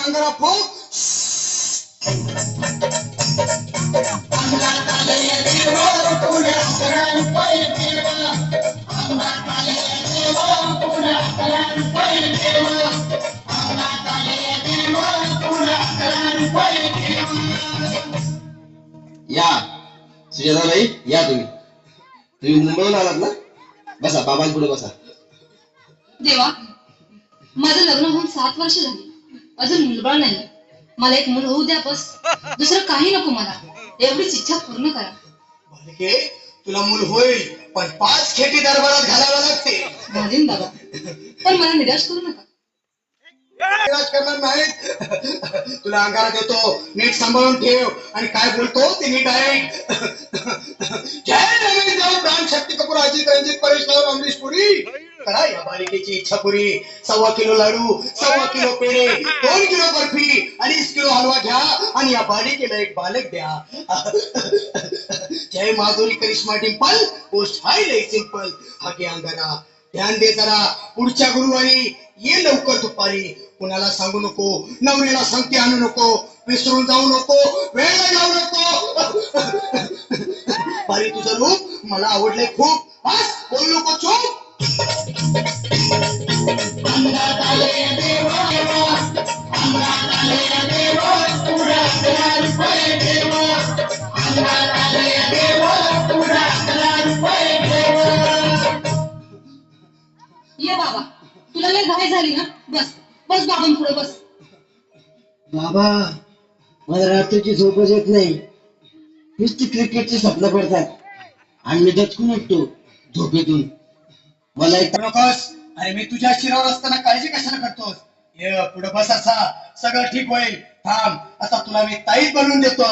अंगारा फोक या सुजाताबाई या तुम्ही मुंबईहून आलात ना? बसा बाबांपुढे बसा. देवा, माझं लग्न होऊन 7 वर्ष झाली, अजून मुलबाळ नाही. मला एक मूल होऊ द्या बस, दुसरं काही नको मला. एवढीच इच्छा पूर्ण करा. बालिके, तुला मूल होईल पण 5 खेटी दरबारात घालावं लागते. घालीन बाबा, पण मला निराश करू नका. निराश करणार नाहीत. तुला अंगारा देतो, नीट सांभाळून ठेव आणि काय बोलतो ते नीट ऐक. जय नवीन देव प्राण शक्ती कपूर अजित रंजित परेश राव अमरीश पुरी. करा या बालिकेची इच्छा पुरी. 1.25 किलो लाडू, 1.25 किलो पेढे, 2 किलो बर्फी, 2.5 किलो हलवा घ्या आणि या बालिकेला एक बालक द्या. जय माधुरी करिश्मा डिंपल, पोस्ट हाय लय सिंपल. हाके अंगारा ध्यान दे जरा, पुढच्या गुरुवारी ये लवकर दुपारी. कुणाला सांगू नको, नवऱ्याला संगती आणू नको, विसरून जाऊ नको, वेळ जाऊ नको. बारी तुझं रूप मला आवडलंय खूप. बस बोलू नको, चूप. ये बाबा, तुला लय घाई झाली ना? बस बस बाबांपुढे बस. बाबा, मला रात्रीची झोपच येत नाही. नुसती क्रिकेटची स्वप्न पडतात आणि मी दचकून उठतो झोपेतून. मला एक नकोस. अरे मी तुझ्या शिरावर असताना काळजी कशाला करतोस? ये पुढे बस, असा सगळं ठीक होईल. थांब, आता तुला मी ताईत बनवून देतो.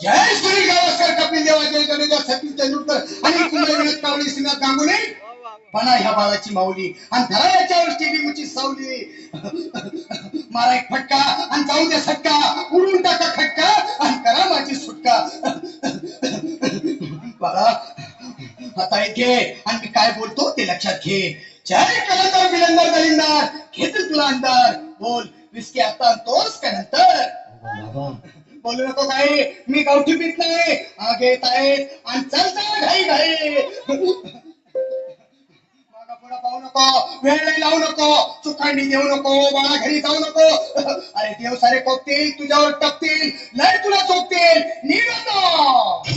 जय सुनील गावस्कर, कपिल देव, अजय जडेजा, सचिन तेंडुलकर आणि कुंभे कावळी, श्रीनाथ गांगुली. बना ह्या बाळाची माऊली आणि धरा याच्यावर टीव्हीची सावली. मारा एक फटका आणि जाऊ द्या सटका, उडून टाका खटका आणि करा माझी सुटका. बाळा, आता घे आणि मी काय बोलतो ते लक्षात घे. जय कलंदर विलंदर दलिंदर, घेतील तुला अंदर. बोल, विस्की आता आणतोस का नंतर? बोलू नको काही, मी गावठी पीत नाही. हा घेत आहेत आणि चल घाई घाई. पुढे पाहू नको, वेळ लावू नको, चुकांडी देऊ नको, बाळा घरी जाऊ नको. अरे देव सारे कोपतील, तुझ्यावर टपतील, लय तुला चोपतील. निघतो.